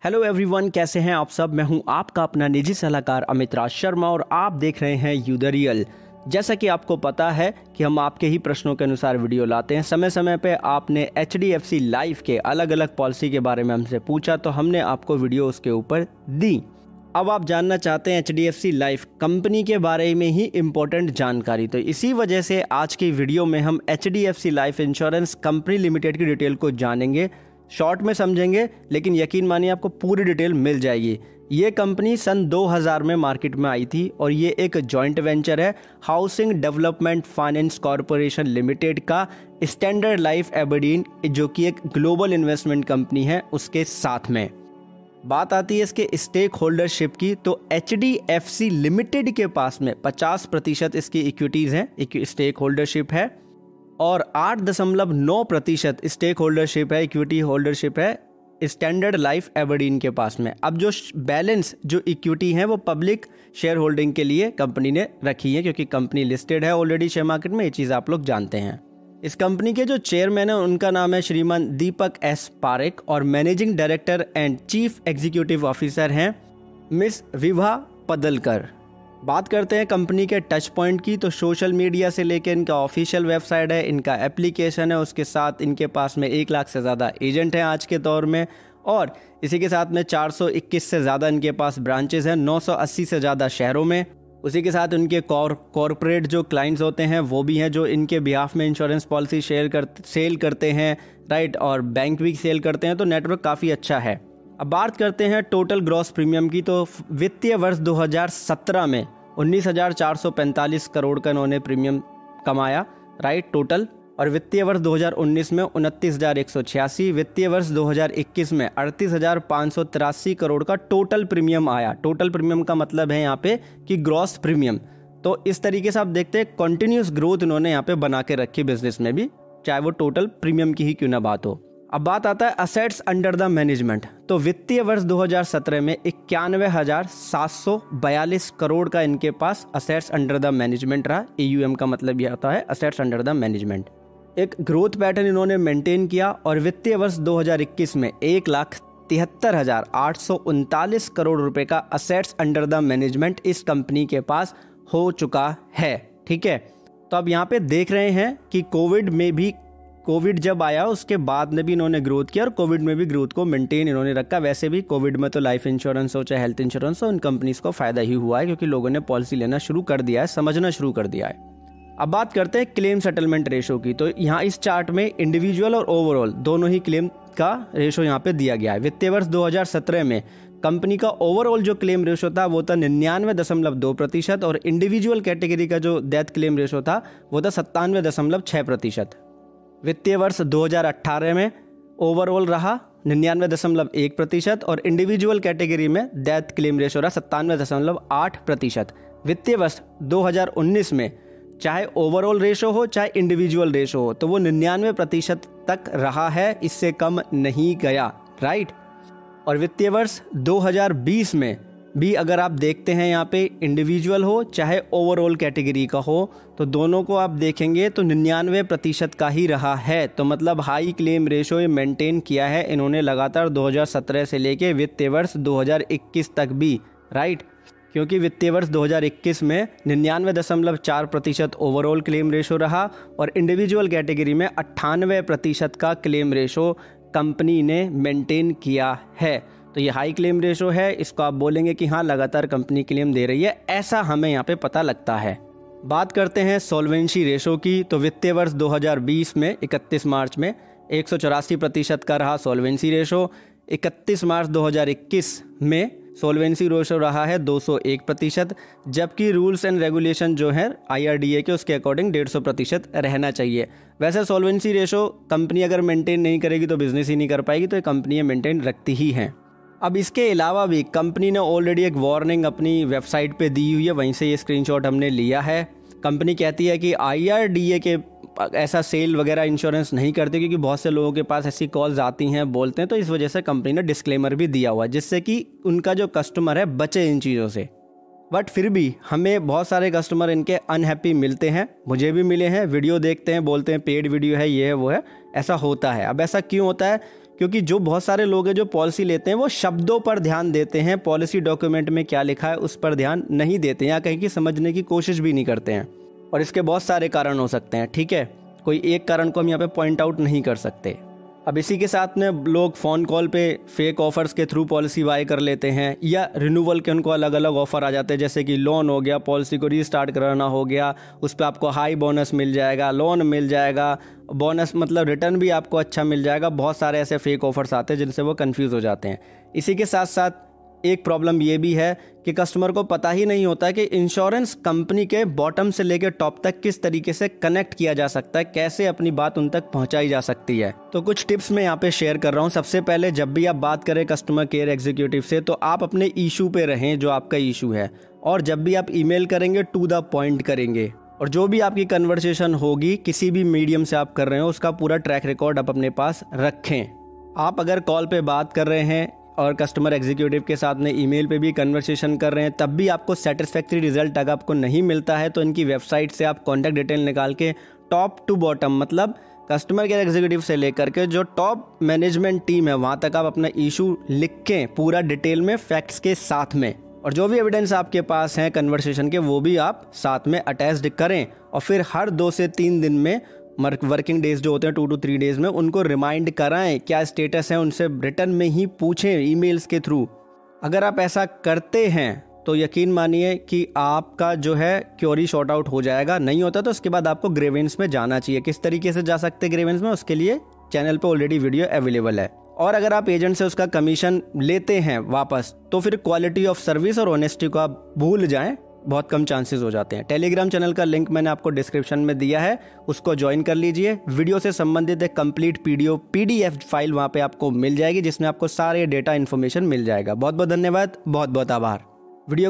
Hello everyone, कैसे हैं आप सब। मैं हूं आपका अपना निजी सलाहकार अमित राज शर्मा और आप देख रहे हैं यू द रियल। जैसा कि आपको पता है कि हम आपके ही प्रश्नों के अनुसार वीडियो लाते हैं। समय समय पे आपने HDFC लाइफ के अलग अलग पॉलिसी के बारे में हमसे पूछा तो हमने आपको वीडियो उसके ऊपर दी। अब आप जानना चाहते हैं HDFC लाइफ कंपनी के बारे में ही इम्पोर्टेंट जानकारी, तो इसी वजह से आज की वीडियो में हम HDFC life insurance company limited की डिटेल को जानेंगे। शॉर्ट में समझेंगे, लेकिन यकीन मानिए आपको पूरी डिटेल मिल जाएगी। ये कंपनी सन 2000 में मार्केट में आई थी और ये एक जॉइंट वेंचर है housing development finance corporation limited का स्टैंडर्ड लाइफ एबरडीन, जो कि एक ग्लोबल इन्वेस्टमेंट कंपनी है, उसके साथ में। बात आती है इसके स्टेक होल्डरशिप की, तो HDFC लिमिटेड के पास में 50% इसकी इक्विटीज़ हैं, स्टेक होल्डरशिप है, और 8.9% स्टेक होल्डरशिप है, इक्विटी होल्डरशिप है स्टैंडर्ड लाइफ एबरडीन के पास में। अब जो बैलेंस जो इक्विटी है वो पब्लिक शेयर होल्डिंग के लिए कंपनी ने रखी है, क्योंकि कंपनी लिस्टेड है ऑलरेडी शेयर मार्केट में। ये चीज़ आप लोग जानते हैं। इस कंपनी के जो चेयरमैन है उनका नाम है श्रीमान दीपक एस पारेख और managing director and chief executive officer हैं मिस विभा पदलकर। बात करते हैं कंपनी के टच पॉइंट की, तो सोशल मीडिया से लेकर इनका ऑफिशियल वेबसाइट है, इनका एप्लीकेशन है, उसके साथ इनके पास में 1 लाख से ज़्यादा एजेंट हैं आज के दौर में, और इसी के साथ में 421 से ज़्यादा इनके पास ब्रांचेस हैं 980 से ज़्यादा शहरों में। उसी के साथ उनके कॉरपोरेट जो क्लाइंट्स होते हैं वो भी हैं, जो इनके बिहाफ में इंश्योरेंस पॉलिसी सेल करते हैं, राइट, और बैंक भी सेल करते हैं, तो नेटवर्क काफ़ी अच्छा है। अब बात करते हैं टोटल ग्रॉस प्रीमियम की, तो वित्तीय वर्ष 2017 में 19,445 करोड़ का इन्होंने प्रीमियम कमाया, राइट, टोटल। और वित्तीय वर्ष 2019 में 29,186, वित्तीय वर्ष 2021 में 38,583 करोड़ का टोटल प्रीमियम आया। टोटल प्रीमियम का मतलब है यहाँ पे कि ग्रॉस प्रीमियम। तो इस तरीके से आप देखते हैं कंटिन्यूस ग्रोथ इन्होंने यहाँ पे बना के रखी बिजनेस में भी, चाहे वो टोटल प्रीमियम की ही क्यों ना बात हो। अब बात आता है असेट्स अंडर द मैनेजमेंट, तो वित्तीय वर्ष 2017 में 91,742 करोड़ का इनके पास असेट्स अंडर द मैनेजमेंट रहा। AUM का मतलब यह होता है असेट्स अंडर द मैनेजमेंट। एक ग्रोथ पैटर्न इन्होंने मेंटेन किया और वित्तीय वर्ष 2021 में 1,73,839 करोड़ रुपए का असेट्स अंडर द मैनेजमेंट इस कंपनी के पास हो चुका है। ठीक है, तो अब यहाँ पे देख रहे हैं कि कोविड जब आया उसके बाद में भी इन्होंने ग्रोथ किया और कोविड में भी ग्रोथ को मेंटेन इन्होंने रखा। वैसे भी कोविड में तो लाइफ इंश्योरेंस हो चाहे हेल्थ इंश्योरेंस हो, इन कंपनीज को फायदा ही हुआ है, क्योंकि लोगों ने पॉलिसी लेना शुरू कर दिया है, समझना शुरू कर दिया है। अब बात करते हैं क्लेम सेटलमेंट रेशो की, तो यहाँ इस चार्ट में इंडिविजुअल और ओवरऑल दोनों ही क्लेम का रेशो यहाँ पे दिया गया है। वित्तीय वर्ष 2017 में कंपनी का ओवरऑल जो क्लेम रेशो था वो था 99.2% और इंडिविजुअल कैटेगरी का जो डेथ क्लेम रेशो था वो था 97.6%। वित्तीय वर्ष 2018 में ओवरऑल रहा 99.1% और इंडिविजुअल कैटेगरी में डेथ क्लेम रेशो रहा 97.8%। वित्तीय वर्ष 2019 में चाहे ओवरऑल रेशो हो चाहे इंडिविजुअल रेशो हो तो वो 99% तक रहा है, इससे कम नहीं गया, राइट। और वित्तीय वर्ष 2020 में भी अगर आप देखते हैं यहाँ पे इंडिविजुअल हो चाहे ओवरऑल कैटेगरी का हो तो दोनों को आप देखेंगे तो 99% का ही रहा है। तो मतलब हाई क्लेम रेशो ये मेंटेन किया है इन्होंने लगातार 2017 से लेके वित्तीय वर्ष 2021 तक भी, राइट, क्योंकि वित्तीय वर्ष 2021 में 99.4% ओवरऑल क्लेम रेशो रहा और इंडिविजुअल कैटेगरी में 98% का क्लेम रेशो कंपनी ने मेंटेन किया है। तो ये हाई क्लेम रेशो है, इसको आप बोलेंगे कि हाँ लगातार कंपनी क्लेम दे रही है, ऐसा हमें यहाँ पे पता लगता है। बात करते हैं सॉल्वेंसी रेशो की, तो वित्तीय वर्ष 2020 में 31 मार्च में 184% का रहा सॉल्वेंसी रेशो। 31 मार्च 2021 में सॉल्वेंसी रेशो रहा है 201%, जबकि रूल्स एंड रेगुलेशन जो है IRDA के उसके अकॉर्डिंग 150% रहना चाहिए। वैसे सॉल्वेंसी रेशो कंपनी अगर मेंटेन नहीं करेगी तो बिजनेस ही नहीं कर पाएगी, तो ये कंपनी मेंटेन रखती ही हैं। अब इसके अलावा भी कंपनी ने ऑलरेडी एक वार्निंग अपनी वेबसाइट पे दी हुई है, वहीं से ये स्क्रीनशॉट हमने लिया है। कंपनी कहती है कि IRDA के ऐसा सेल वगैरह इंश्योरेंस नहीं करते, क्योंकि बहुत से लोगों के पास ऐसी कॉल्स आती हैं, बोलते हैं, तो इस वजह से कंपनी ने डिस्क्लेमर भी दिया हुआ है जिससे कि उनका जो कस्टमर है बचे इन चीज़ों से। बट फिर भी हमें बहुत सारे कस्टमर इनके अनहैप्पी मिलते हैं, मुझे भी मिले हैं, वीडियो देखते हैं, बोलते हैं पेड वीडियो है, ये है वो है, ऐसा होता है। अब ऐसा क्यों होता है? क्योंकि जो बहुत सारे लोग हैं जो पॉलिसी लेते हैं वो शब्दों पर ध्यान देते हैं, पॉलिसी डॉक्यूमेंट में क्या लिखा है उस पर ध्यान नहीं देते हैं या कहीं की समझने की कोशिश भी नहीं करते हैं। और इसके बहुत सारे कारण हो सकते हैं, ठीक है, कोई एक कारण को हम यहाँ पे पॉइंट आउट नहीं कर सकते। अब इसी के साथ में लोग फ़ोन कॉल पे फेक ऑफर्स के थ्रू पॉलिसी बाय कर लेते हैं या रिन्यूअल के उनको अलग अलग ऑफर आ जाते हैं, जैसे कि लोन हो गया, पॉलिसी को रीस्टार्ट कराना हो गया, उस पर आपको हाई बोनस मिल जाएगा, लोन मिल जाएगा, बोनस मतलब रिटर्न भी आपको अच्छा मिल जाएगा। बहुत सारे ऐसे फेक ऑफर्स आते हैं जिनसे वो कंफ्यूज हो जाते हैं। इसी के साथ साथ एक प्रॉब्लम ये भी है कि कस्टमर को पता ही नहीं होता कि इंश्योरेंस कंपनी के बॉटम से लेकर टॉप तक किस तरीके से कनेक्ट किया जा सकता है, कैसे अपनी बात उन तक पहुंचाई जा सकती है। तो कुछ टिप्स मैं यहाँ पे शेयर कर रहा हूँ। सबसे पहले, जब भी आप बात करें कस्टमर केयर एग्जीक्यूटिव से तो आप अपने इशू पे रहें जो आपका इशू है, और जब भी आप ईमेल करेंगे टू द पॉइंट करेंगे, और जो भी आपकी कन्वर्सेशन होगी किसी भी मीडियम से आप कर रहे हो उसका पूरा ट्रैक रिकॉर्ड आप अपने पास रखें। आप अगर कॉल पे बात कर रहे हैं और कस्टमर एग्जीक्यूटिव के साथ में ईमेल पे भी कन्वर्सेशन कर रहे हैं, तब भी आपको सेटिस्फैक्ट्री रिजल्ट अगर आपको नहीं मिलता है तो इनकी वेबसाइट से आप कॉन्टैक्ट डिटेल निकाल के टॉप टू बॉटम, मतलब कस्टमर केयर एग्जीक्यूटिव से लेकर के जो टॉप मैनेजमेंट टीम है वहाँ तक आप अपना इशू लिखें पूरा डिटेल में, फैक्ट्स के साथ में, और जो भी एविडेंस आपके पास हैं कन्वर्सेशन के वो भी आप साथ में अटैच्ड करें। और फिर हर 2 से 3 दिन में, वर्किंग डेज जो होते हैं 2 to 3 डेज में, उनको रिमाइंड कराएं क्या स्टेटस है, उनसे रिटर्न में ही पूछें ईमेल्स के थ्रू। अगर आप ऐसा करते हैं तो यकीन मानिए कि आपका जो है क्योरी शॉर्ट आउट हो जाएगा। नहीं होता तो उसके बाद आपको ग्रीवेंस में जाना चाहिए। किस तरीके से जा सकते हैं ग्रीवेंस में, उसके लिए चैनल पे ऑलरेडी वीडियो अवेलेबल है। और अगर आप एजेंट से उसका कमीशन लेते हैं वापस तो फिर क्वालिटी ऑफ सर्विस और ऑनेस्टी को आप भूल जाएं, बहुत कम चांसेस हो जाते हैं। टेलीग्राम चैनल का लिंक मैंने आपको डिस्क्रिप्शन में दिया है, उसको ज्वाइन कर लीजिए। वीडियो से संबंधित एक कंप्लीट PDF फाइल वहां पे आपको मिल जाएगी जिसमें आपको सारे डेटा इन्फॉर्मेशन मिल जाएगा। बहुत बहुत धन्यवाद, बहुत बहुत आभार। वीडियो